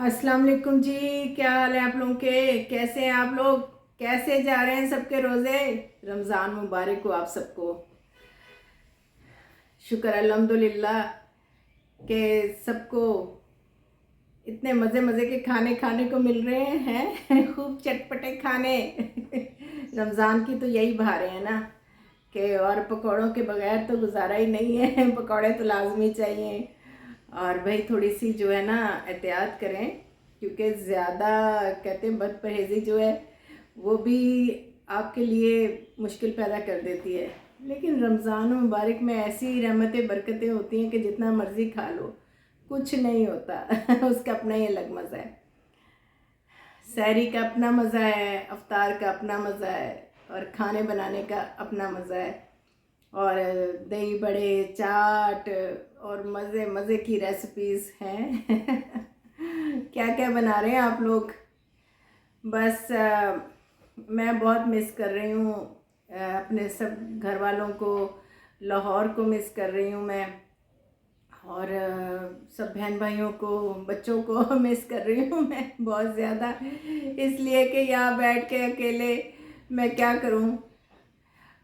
अस्सलाम वालेकुम जी। क्या हाल है आप लोगों के? कैसे हैं आप लोग? कैसे जा रहे हैं सबके रोज़े? रमज़ान मुबारक हो आप सबको। शुक्र अल्हम्दुलिल्लाह कि सबको इतने मज़े मज़े के खाने खाने को मिल रहे हैं खूब चटपटे खाने रमज़ान की तो यही बहारें हैं ना कि और पकौड़ों के बगैर तो गुजारा ही नहीं है पकौड़े तो लाजमी चाहिए। और भाई थोड़ी सी जो है ना एहतियात करें, क्योंकि ज़्यादा कहते हैं बद परहेज़ी जो है वो भी आपके लिए मुश्किल पैदा कर देती है। लेकिन रमज़ान मुबारक में ऐसी रहमतें बरकतें होती हैं कि जितना मर्ज़ी खा लो कुछ नहीं होता उसका अपना ही अलग मज़ा है। सहरी का अपना मज़ा है, अफ्तार का अपना मज़ा है, और खाने बनाने का अपना मज़ा है। और दही बड़े, चाट और मज़े मज़े की रेसिपीज़ हैं क्या क्या बना रहे हैं आप लोग? बस मैं बहुत मिस कर रही हूँ अपने सब घर वालों को, लाहौर को मिस कर रही हूँ मैं, और सब बहन भाइयों को, बच्चों को मिस कर रही हूँ मैं बहुत ज़्यादा, इसलिए कि यहाँ बैठ के अकेले मैं क्या करूँ।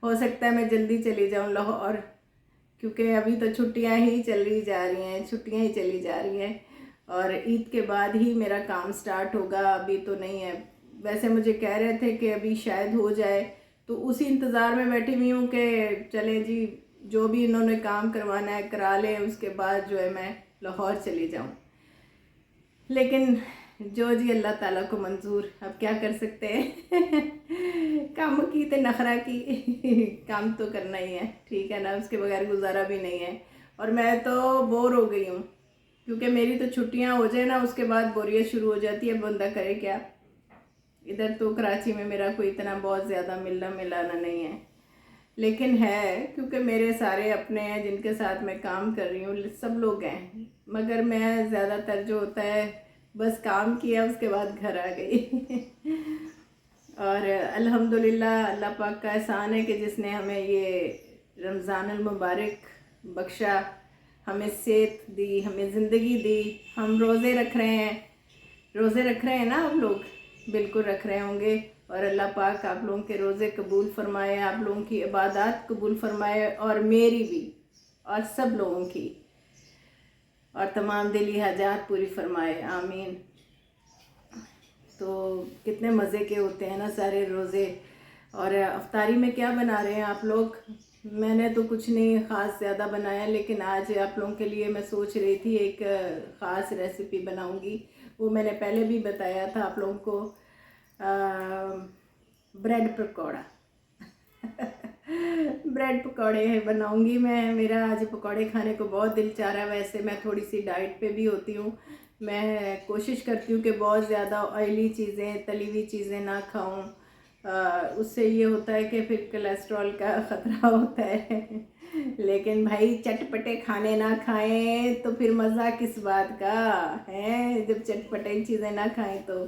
हो सकता है मैं जल्दी चली जाऊँ लाहौर, क्योंकि अभी तो छुट्टियां ही चली जा रही हैं, छुट्टियां ही चली जा रही हैं, और ईद के बाद ही मेरा काम स्टार्ट होगा, अभी तो नहीं है। वैसे मुझे कह रहे थे कि अभी शायद हो जाए, तो उसी इंतज़ार में बैठी हुई हूँ कि चले जी, जो भी इन्होंने काम करवाना है करा लें, उसके बाद जो है मैं लाहौर चली जाऊँ। लेकिन जो जी अल्लाह ताला को मंजूर, अब क्या कर सकते हैं काम की तो नखरा की काम तो करना ही है, ठीक है ना, उसके बगैर गुजारा भी नहीं है। और मैं तो बोर हो गई हूँ, क्योंकि मेरी तो छुट्टियाँ हो जाए ना उसके बाद बोरियत शुरू हो जाती है, बंदा करे क्या। इधर तो कराची में मेरा कोई इतना बहुत ज़्यादा मिलना मिलाना नहीं है, लेकिन है क्योंकि मेरे सारे अपने हैं जिनके साथ मैं काम कर रही हूँ, सब लोग हैं, मगर मैं ज़्यादातर जो होता है बस काम किया उसके बाद घर आ गई और अल्हम्दुलिल्लाह अल्लाह पाक का एहसान है कि जिसने हमें ये रमज़ानुल मुबारक बख्शा, हमें सेहत दी, हमें ज़िंदगी दी। हम रोज़े रख रहे हैं, रोज़े रख रहे हैं ना आप लोग? बिल्कुल रख रहे होंगे। और अल्लाह पाक आप लोगों के रोज़े कबूल फरमाए, आप लोगों की इबादत कबूल फरमाए, और मेरी भी और सब लोगों की, और तमाम दिली हाजात पूरी फरमाए, आमीन। तो कितने मज़े के होते हैं ना सारे रोज़े। और अफ्तारी में क्या बना रहे हैं आप लोग? मैंने तो कुछ नहीं ख़ास ज़्यादा बनाया, लेकिन आज आप लोगों के लिए मैं सोच रही थी एक ख़ास रेसिपी बनाऊंगी। वो मैंने पहले भी बताया था आप लोगों को, ब्रेड पकौड़ा ब्रेड पकौड़े बनाऊंगी मैं। मेरा आज पकौड़े खाने को बहुत दिल चाह रहा है। वैसे मैं थोड़ी सी डाइट पे भी होती हूँ, मैं कोशिश करती हूँ कि बहुत ज़्यादा ऑयली चीज़ें, तली हुई चीज़ें ना खाऊं। उससे ये होता है कि फिर कोलेस्ट्रॉल का ख़तरा होता है लेकिन भाई चटपटे खाने ना खाएं तो फिर मज़ा किस बात का है, जब चटपटे चीज़ें ना खाएं तो।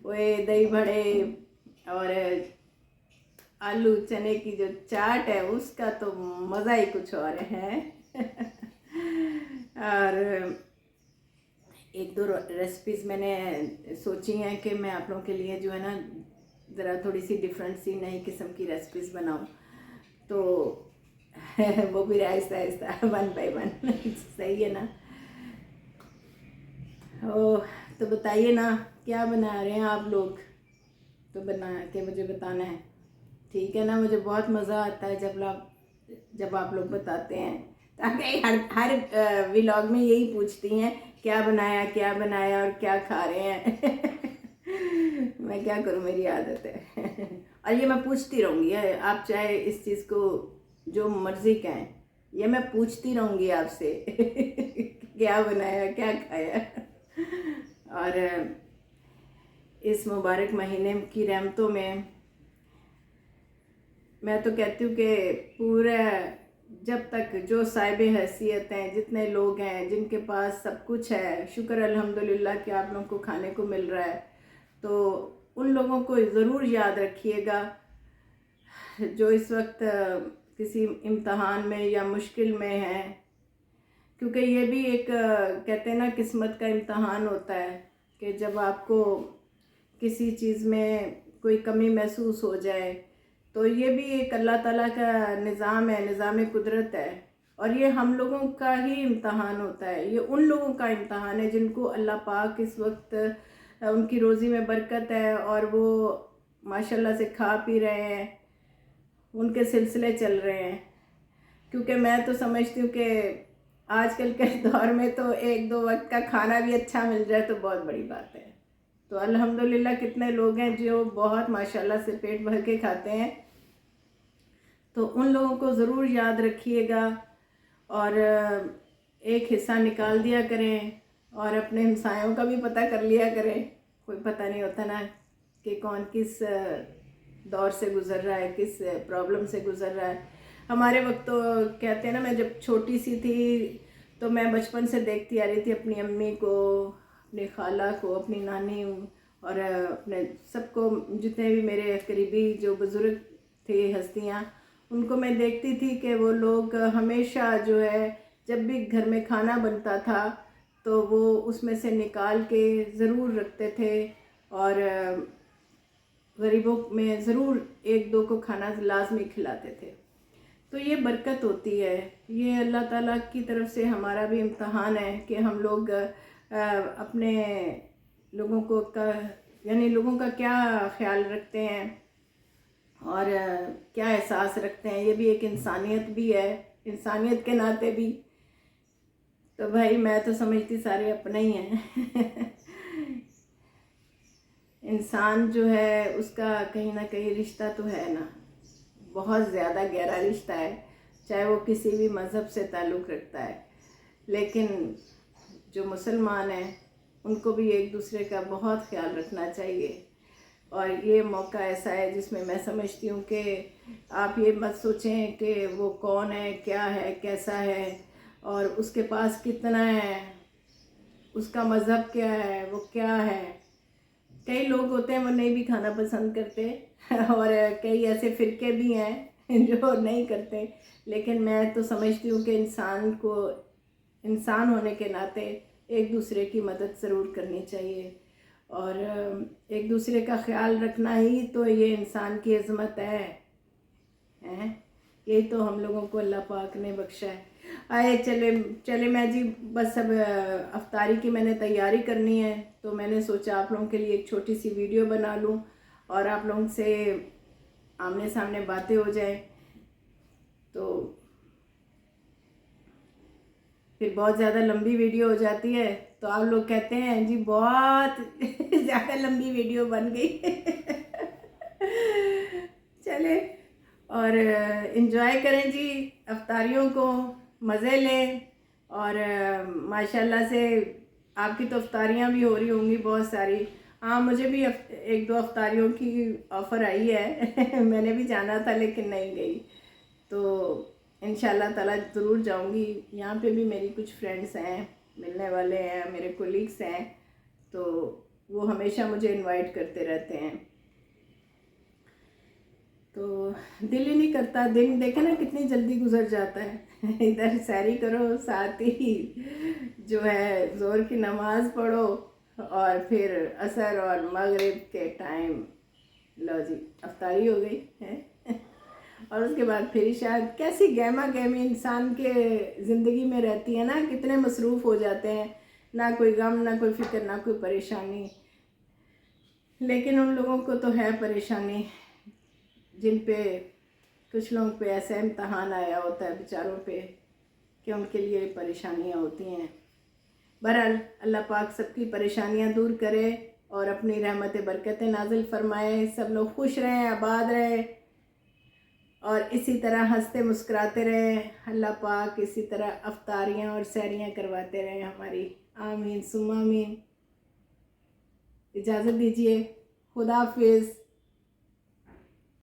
वो दही बड़े और आलू चने की जो चाट है उसका तो मज़ा ही कुछ और है और एक दो रेसिपीज़ मैंने सोची हैं कि मैं आप लोगों के लिए जो है ना ज़रा थोड़ी सी डिफरेंट सी नई किस्म की रेसिपीज़ बनाऊं, तो वो भी Aahista Aahista one by one सही है ना। ओ, तो बताइए ना क्या बना रहे हैं आप लोग, तो बना के मुझे बताना है, ठीक है ना। मुझे बहुत मज़ा आता है जब आप लोग बताते हैं, ताकि हर व्लॉग में यही पूछती हैं क्या बनाया और क्या खा रहे हैं मैं क्या करूं, मेरी आदत है और ये मैं पूछती रहूँगी, आप चाहे इस चीज़ को जो मर्ज़ी कहें, ये मैं पूछती रहूँगी आपसे क्या बनाया क्या खाया और इस मुबारक महीने की रहमतों में मैं तो कहती हूँ कि पूरा जब तक जो साहिब हैसियत हैं, जितने लोग हैं जिनके पास सब कुछ है, शुक्र अल्हम्दुलिल्लाह कि आप लोगों को खाने को मिल रहा है, तो उन लोगों को ज़रूर याद रखिएगा जो इस वक्त किसी इम्तहान में या मुश्किल में हैं, क्योंकि ये भी एक कहते हैं ना किस्मत का इम्तहान होता है। کہ جب آپ کو کسی چیز میں کوئی کمی محسوس ہو جائے تو یہ بھی ایک اللہ تعالیٰ کا نظام ہے، نظام قدرت ہے، اور یہ ہم لوگوں کا ہی امتحان ہوتا ہے، یہ ان لوگوں کا امتحان ہے جن کو اللہ پاک اس وقت ان کی روزی میں برکت ہے اور وہ ماشاءاللہ سے کھا پی رہے ہیں، ان کے سلسلے چل رہے ہیں۔ کیونکہ میں تو سمجھتی ہوں کہ آج کل کے دور میں تو 1-2 وقت کا کھانا بھی اچھا مل جائے تو بہت بڑی بات ہے۔ تو الحمدللہ کتنے لوگ ہیں جو بہت ماشاءاللہ سے پیٹ بھر کے کھاتے ہیں، تو ان لوگوں کو ضرور یاد رکھیے گا اور ایک حصہ نکال دیا کریں اور اپنے ہمسایوں کا بھی پتہ کر لیا کریں۔ کوئی پتہ نہیں ہوتا نا کہ کون کس دور سے گزر رہا ہے، کس پرابلم سے گزر رہا ہے۔ ہمارے وقت تو کہتے ہیں نا، میں جب چھوٹی سی تھی تو میں بچپن سے دیکھتی آ رہی تھی اپنی امی کو، اپنی خالہ کو، اپنی نانی اور اپنے سب کو، جتنے بھی میرے قریبی جو بزرگ تھے ہستیاں، ان کو میں دیکھتی تھی کہ وہ لوگ ہمیشہ جو ہے جب بھی گھر میں کھانا بنتا تھا تو وہ اس میں سے نکال کے ضرور رکھتے تھے اور غریبوں میں ضرور 1-2 کو کھانا لازمی کھلاتے تھے۔ تو یہ برکت ہوتی ہے، یہ اللہ تعالیٰ کی طرف سے ہمارا بھی امتحان ہے کہ ہم لوگ اپنے لوگوں کو یعنی لوگوں کا کیا خیال رکھتے ہیں اور کیا احساس رکھتے ہیں۔ یہ بھی ایک انسانیت بھی ہے، انسانیت کے ناطے بھی۔ تو بھائی میں تو سمجھتی سارے اپنے ہی ہیں۔ انسان جو ہے اس کا کہیں نہ کہیں رشتہ تو ہے نا، بہت زیادہ گہرا رشتہ ہے، چاہے وہ کسی بھی مذہب سے تعلق رکھتا ہے، لیکن جو مسلمان ہیں ان کو بھی ایک دوسرے کا بہت خیال رکھنا چاہیے۔ اور یہ موقع ایسا ہے جس میں میں سمجھتی ہوں کہ آپ یہ مت سوچیں کہ وہ کون ہے، کیا ہے، کیسا ہے اور اس کے پاس کتنا ہے، اس کا مذہب کیا ہے، وہ کیا ہے۔ کئی لوگ ہوتے ہیں وہ نہیں بھی کھانا پسند کرتے اور کئی ایسے فرقے بھی ہیں جو نہیں کرتے، لیکن میں تو سمجھتی ہوں کہ انسان کو انسان ہونے کے ناطے ایک دوسرے کی مدد ضرور کرنی چاہیے اور ایک دوسرے کا خیال رکھنا ہی تو یہ انسان کی عظمت ہے۔ یہی تو ہم لوگوں کو اللہ پاک نے بخشا ہے۔ آئے چلے میں جی بس اب افطاری کی میں نے تیاری کرنی ہے، تو میں نے سوچا آپ لوگوں کے لیے ایک چھوٹی سی ویڈیو بنا لوں اور آپ لوگوں سے آمنے سامنے باتیں ہو جائیں۔ تو پھر بہت زیادہ لمبی ویڈیو ہو جاتی ہے تو آپ لوگ کہتے ہیں جی بہت زیادہ لمبی ویڈیو بن گئی۔ چلے اور انجوائے کریں جی افطاریوں کو، مزے لیں اور ماشاءاللہ سے آپ کی تو افطاریاں بھی ہو رہی ہوں گی بہت ساری۔ ہاں مجھے بھی 1-2 افطاریوں کی آفر آئی ہے، میں نے بھی جانا تھا لیکن نہیں گئی، تو انشاءاللہ تعالیٰ ضرور جاؤں گی۔ یہاں پہ بھی میری کچھ فرینڈس ہیں، ملنے والے ہیں، میرے کولیگس ہیں، تو وہ ہمیشہ مجھے انوائٹ کرتے رہتے ہیں، تو دل ہی نہیں کرتا، دن دیکھیں نا کتنی جلدی گزر جاتا ہے۔ ادھر سحری کرو، ساتھ ہی جو ہے ظہر کی نماز پڑھو اور پھر عصر اور مغرب کے ٹائم لو جی افطاری ہو گئی ہے، اور اس کے بعد پھر شاید کیسی گہما گہمی انسان کے زندگی میں رہتی ہے نا، کتنے مصروف ہو جاتے ہیں، نہ کوئی غم، نہ کوئی فکر، نہ کوئی پریشانی۔ لیکن ان لوگوں کو تو ہے پریشانی جن پہ کچھ لوگوں پہ ایسا امتحان آیا ہوتا ہے بیچاروں پہ کہ ان کے لیے پریشانیاں ہوتی ہیں۔ بہرحال اللہ پاک سب کی پریشانیاں دور کرے اور اپنی رحمت برکتیں نازل فرمائے، سب لوگ خوش رہیں، آباد رہیں اور اسی طرح ہنستے مسکراتے رہیں۔ اللہ پاک اسی طرح افطاریاں اور سحریاں کرواتے رہیں ہماری، آمین ثم آمین۔ اجازت دیجیے، خدا حافظ۔